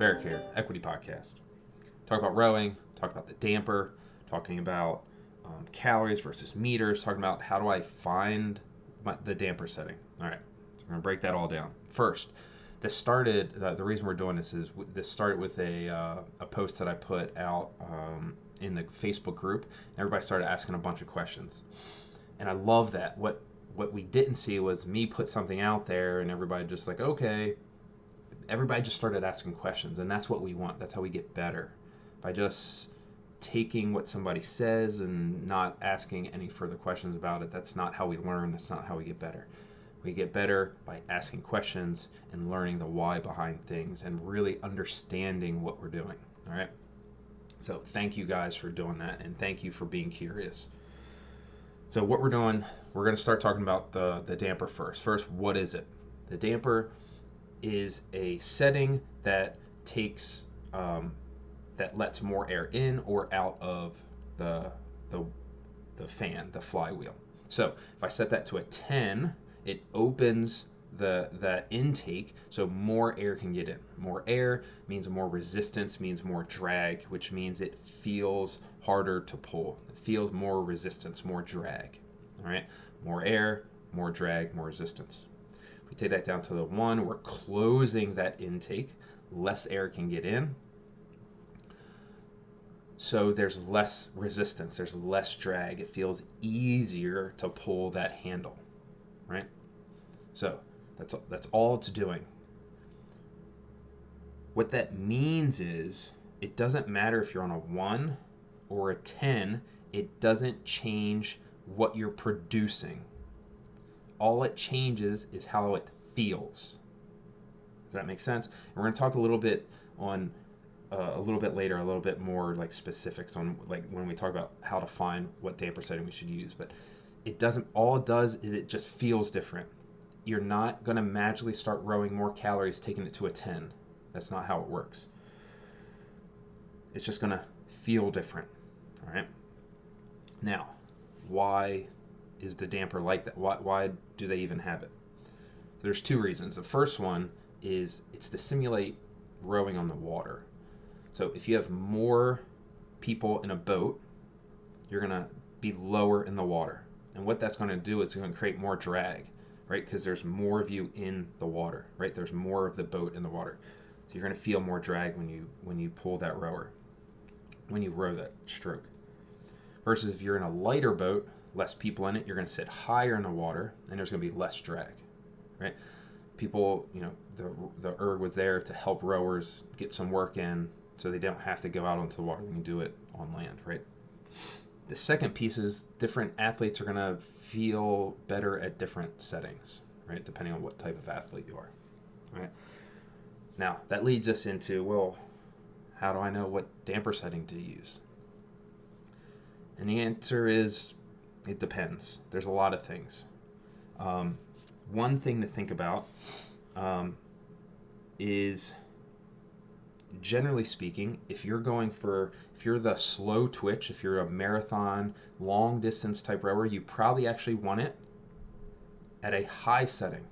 Eric here, Equity Podcast. Talk about rowing, talk about the damper, talking about calories versus meters, talking about how do I find the damper setting. All right, so we're going to break that all down. First, the reason we're doing this is this started with a post that I put out in the Facebook group. Everybody started asking a bunch of questions. And I love that. What we didn't see was me put something out there and everybody just like, okay. Everybody just started asking questions, and that's what we want. That's how we get better. By just taking what somebody says and not asking any further questions about it, that's not how we learn. That's not how we get better. We get better by asking questions and learning the why behind things and really understanding what we're doing. All right? So thank you guys for doing that, and thank you for being curious. So what we're doing, we're going to start talking about the damper first. First, what is it? The damper is a setting that takes that lets more air in or out of the fan, the flywheel. So if I set that to a 10, it opens the intake so more air can get in. More air means more resistance, means more drag, which means it feels harder to pull. It feels more resistance, more drag. All right, more air, more drag, more resistance. We take that down to the 1, we're closing that intake, less air can get in, so there's less resistance, there's less drag, it feels easier to pull that handle, right? So that's all it's doing. What that means is it doesn't matter if you're on a 1 or a 10, it doesn't change what you're producing. All it changes is how it feels. Does that make sense? And we're going to talk a little bit on a little bit later, a little bit more like specifics on like when we talk about how to find what damper setting we should use. But it doesn't. All it does is it just feels different. You're not going to magically start rowing more calories taking it to a 10. That's not how it works. It's just going to feel different. All right. Now, why is the damper like that? Why do they even have it? So there's 2 reasons. The first one is it's to simulate rowing on the water. So if you have more people in a boat, you're going to be lower in the water. And what that's going to do is it's going to create more drag, right? Because there's more of you in the water, right? There's more of the boat in the water. So you're going to feel more drag when you pull that rower, when you row that stroke. Versus if you're in a lighter boat, less people in it, you're going to sit higher in the water and there's going to be less drag, right? People, the erg was there to help rowers get some work in so they don't have to go out onto the water. They can do it on land, right? The second piece is different athletes are going to feel better at different settings, right? Depending on what type of athlete you are, right? Now, that leads us into, well, how do I know what damper setting to use? And the answer is, it depends. There's a lot of things. One thing to think about is, generally speaking, if you're the slow twitch, if you're a marathon, long distance type rower, you probably actually want it at a high setting.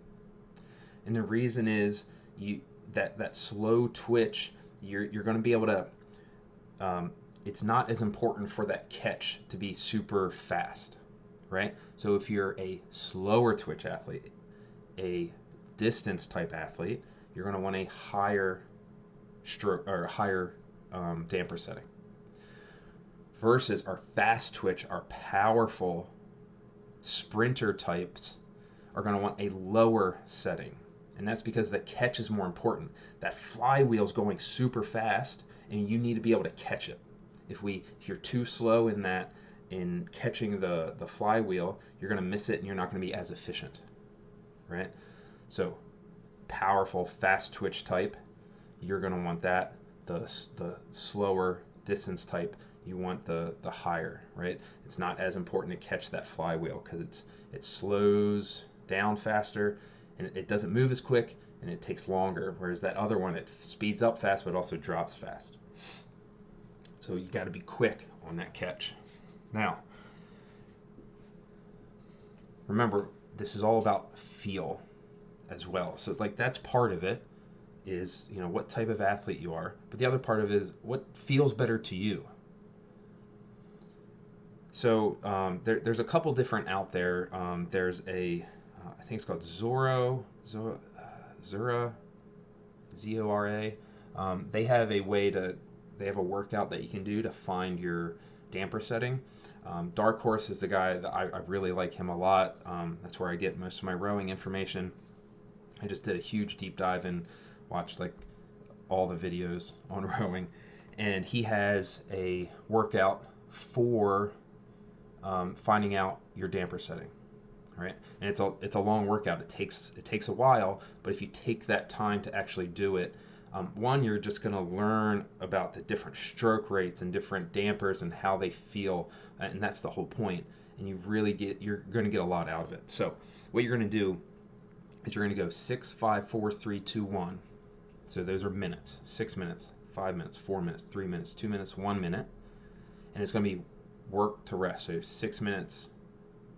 And the reason is that slow twitch, you're going to be able to, it's not as important for that catch to be super fast, right? So if you're a slower twitch athlete, a distance type athlete, you're going to want a higher stroke or higher damper setting. Versus our fast twitch, our powerful sprinter types are going to want a lower setting. And that's because the catch is more important. That flywheel's going super fast and you need to be able to catch it. If you're too slow in catching the flywheel, you're going to miss it and you're not going to be as efficient, right? So powerful fast twitch type, you're going to want that. The slower distance type, you want the higher, right? It's not as important to catch that flywheel because it slows down faster and it doesn't move as quick and it takes longer, whereas that other one, it speeds up fast but also drops fast. So you got to be quick on that catch. Now, remember, this is all about feel as well. So like that's part of it. is, you know, what type of athlete you are, but the other part of it is what feels better to you. So there's a couple different out there. There's I think it's called Zura, Zora. They have a workout that you can do to find your damper setting. Dark Horse is the guy that I really like him a lot. That's where I get most of my rowing information. I just did a huge deep dive and watched like all the videos on rowing, and he has a workout for finding out your damper setting. All right, and it's a long workout. It takes a while, but if you take that time to actually do it, one, you're just going to learn about the different stroke rates and different dampers and how they feel, and that's the whole point. And you're going to get a lot out of it. So what you're going to do is you're going to go 6, 5, 4, 3, 2, 1. So those are minutes. 6 minutes, 5 minutes, 4 minutes, 3 minutes, 2 minutes, 1 minute, and it's going to be work to rest. So 6 minutes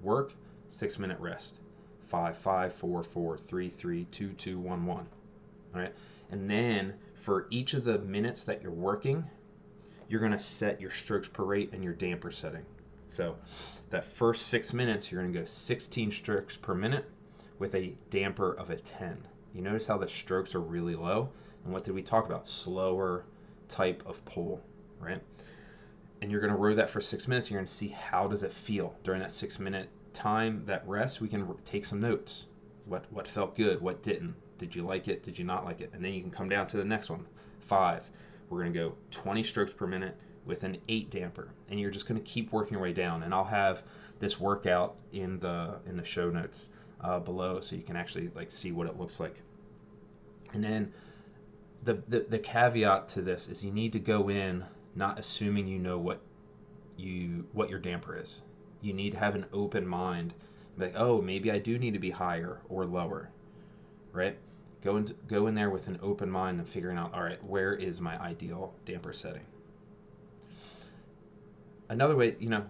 work, 6 minute rest. 5, 5, 4, 4, 3, 3, 2, 2, 1, 1. All right. And then for each of the minutes that you're working, you're going to set your strokes per rate and your damper setting. So that first 6 minutes, you're going to go 16 strokes per minute with a damper of a 10. You notice how the strokes are really low? And what did we talk about? Slower type of pull, right? And you're going to row that for 6 minutes. You're going to see how does it feel during that 6 minute time, that rest. We can take some notes. What felt good? What didn't? Did you like it? Did you not like it? And then you can come down to the next one. 5. We're going to go 20 strokes per minute with an 8 damper. And you're just going to keep working your way down. And I'll have this workout in the show notes below, so you can actually like see what it looks like. And then the caveat to this is you need to go in not assuming you know what your damper is. You need to have an open mind. Like, oh, maybe I do need to be higher or lower, right? Go in there with an open mind and figuring out, all right, where is my ideal damper setting? Another way, you know,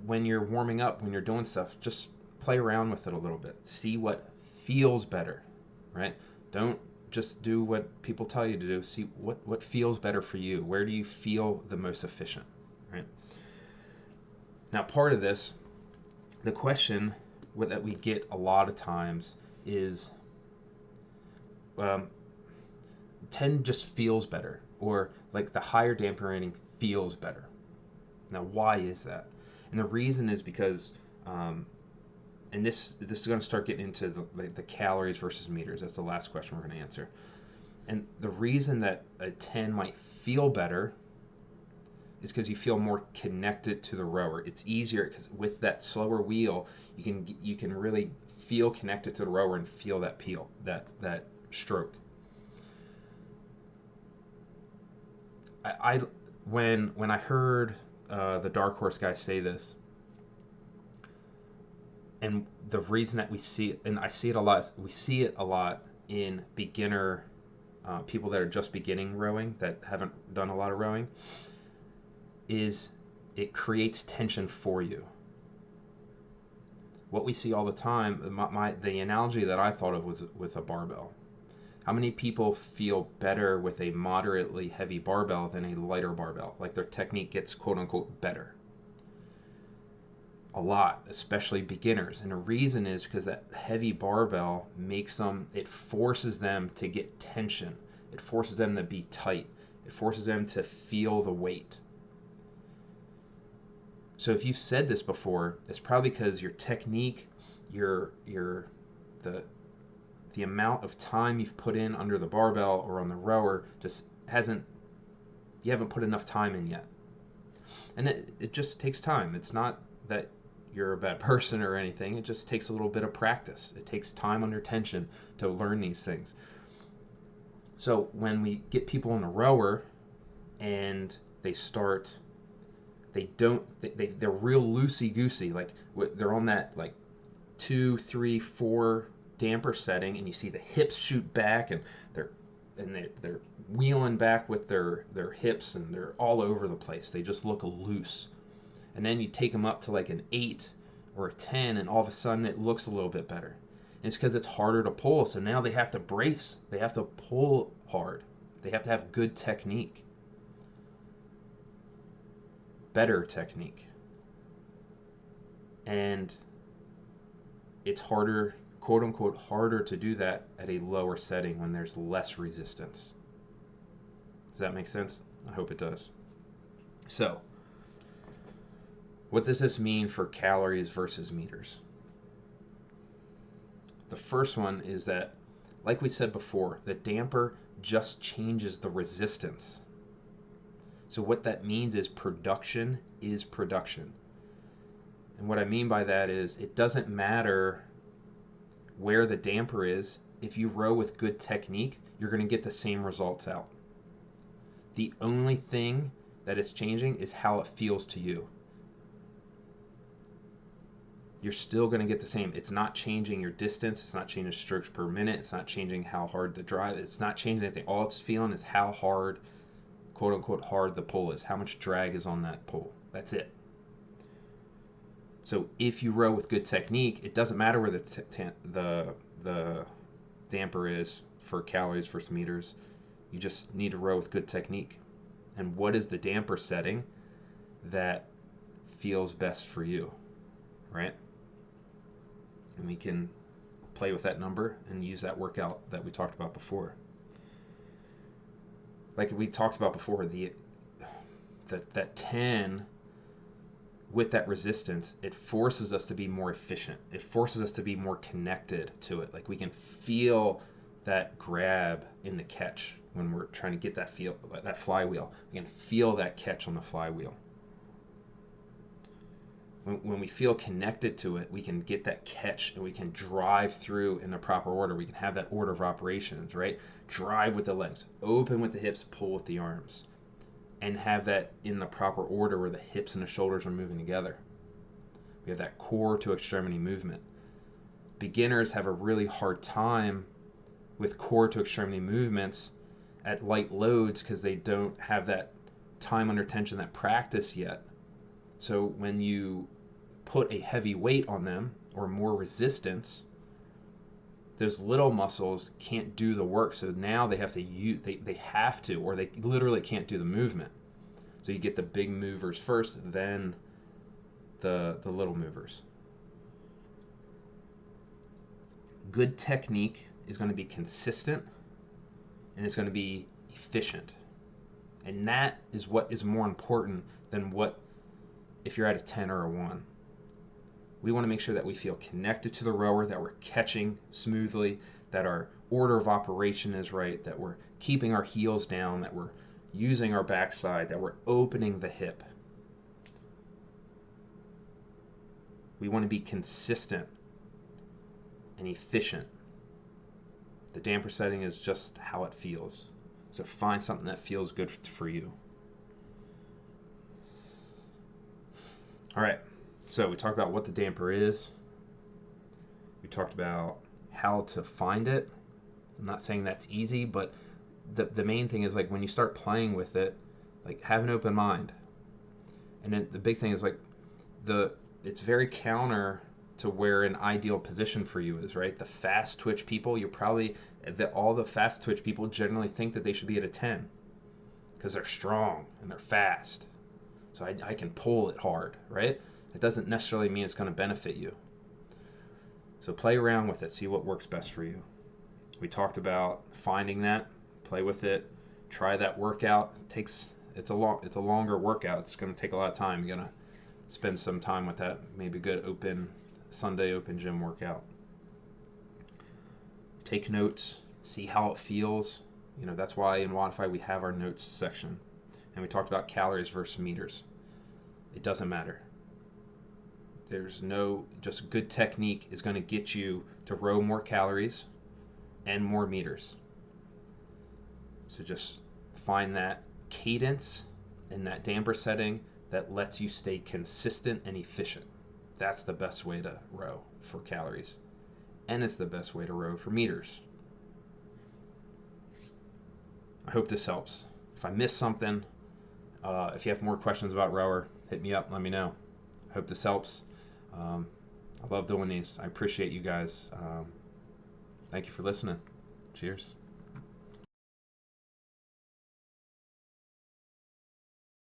when you're warming up, when you're doing stuff, just play around with it a little bit. See what feels better, right? Don't just do what people tell you to do. See what feels better for you. Where do you feel the most efficient, right? Now, part of this, the question that we get a lot of times is 10 just feels better, or like the higher damper rating feels better. Now, why is that? And the reason is because, and this is going to start getting into the calories versus meters. That's the last question we're going to answer. And the reason that a 10 might feel better is because you feel more connected to the rower. It's easier because with that slower wheel, you can really feel connected to the rower and feel that peel, that stroke. When I heard the Dark Horse guy say this, and the reason that we see it, and I see it a lot, we see it a lot in beginner people that are just beginning rowing, that haven't done a lot of rowing, is it creates tension for you. What we see all the time, the analogy that I thought of was with a barbell. How many people feel better with a moderately heavy barbell than a lighter barbell? Like their technique gets quote unquote better. A lot, especially beginners. And the reason is because that heavy barbell it forces them to get tension. It forces them to be tight. It forces them to feel the weight. So if you've said this before, it's probably because your technique, the amount of time you've put in under the barbell or on the rower just you haven't put enough time in yet. And it just takes time. It's not that you're a bad person or anything. It just takes a little bit of practice. It takes time under tension to learn these things. So when we get people on a rower and they're real loosey-goosey, like they're on that like 2, 3, 4 damper setting, and you see the hips shoot back, and they're wheeling back with their hips, and they're all over the place. They just look loose. And then you take them up to like an 8 or a 10, and all of a sudden it looks a little bit better. It's because it's harder to pull. So now they have to brace. They have to pull hard. They have to have good technique. Better technique. And it's harder, quote unquote, harder to do that at a lower setting when there's less resistance. Does that make sense? I hope it does. So, what does this mean for calories versus meters? The first one is that, like we said before, the damper just changes the resistance. So what that means is production is production. And what I mean by that is it doesn't matter where the damper is. If you row with good technique, you're going to get the same results out. The only thing that it's changing is how it feels to you. You're still going to get the same. It's not changing your distance. It's not changing strokes per minute. It's not changing how hard the drive. It's not changing anything. All it's feeling is how hard, quote unquote, hard the pull is. How much drag is on that pull. That's it. So if you row with good technique, it doesn't matter where the damper is for calories versus meters. You just need to row with good technique. And what is the damper setting that feels best for you, right? And we can play with that number and use that workout that we talked about before. Like we talked about before, that 10 with that resistance, it forces us to be more efficient. It forces us to be more connected to it. Like we can feel that grab in the catch when we're trying to get that feel, that flywheel. We can feel that catch on the flywheel. When we feel connected to it, we can get that catch and we can drive through in the proper order. We can have that order of operations, right? Drive with the legs, open with the hips, pull with the arms, and have that in the proper order where the hips and the shoulders are moving together. We have that core to extremity movement. Beginners have a really hard time with core to extremity movements at light loads because they don't have that time under tension, that practice yet. So when you put a heavy weight on them or more resistance, those little muscles can't do the work. So now they have to use, they have to, or they literally can't do the movement. So you get the big movers first, then the little movers. Good technique is going to be consistent and it's going to be efficient. And that is what is more important than what if you're at a 10 or a 1. We want to make sure that we feel connected to the rower, that we're catching smoothly, that our order of operation is right, that we're keeping our heels down, that we're using our backside, that we're opening the hip. We want to be consistent and efficient. The damper setting is just how it feels. So find something that feels good for you. All right, so we talked about what the damper is. We talked about how to find it. I'm not saying that's easy, but the main thing is like when you start playing with it, like have an open mind. And then the big thing is like it's very counter to where an ideal position for you is, right? The fast twitch people, all the fast twitch people generally think that they should be at a 10 because they're strong and they're fast. So I can pull it hard, right? It doesn't necessarily mean it's going to benefit you. So play around with it, see what works best for you. We talked about finding that, play with it, try that workout. It's a longer workout. It's going to take a lot of time. You're going to spend some time with that. Maybe a good Sunday open gym workout. Take notes, see how it feels. That's why in Modify we have our notes section. And we talked about calories versus meters. It doesn't matter. Just good technique is going to get you to row more calories and more meters. So just find that cadence and that damper setting that lets you stay consistent and efficient. That's the best way to row for calories. And it's the best way to row for meters. I hope this helps. If I missed something, if you have more questions about rower, hit me up, let me know. I hope this helps. I love doing these. I appreciate you guys. Thank you for listening. Cheers.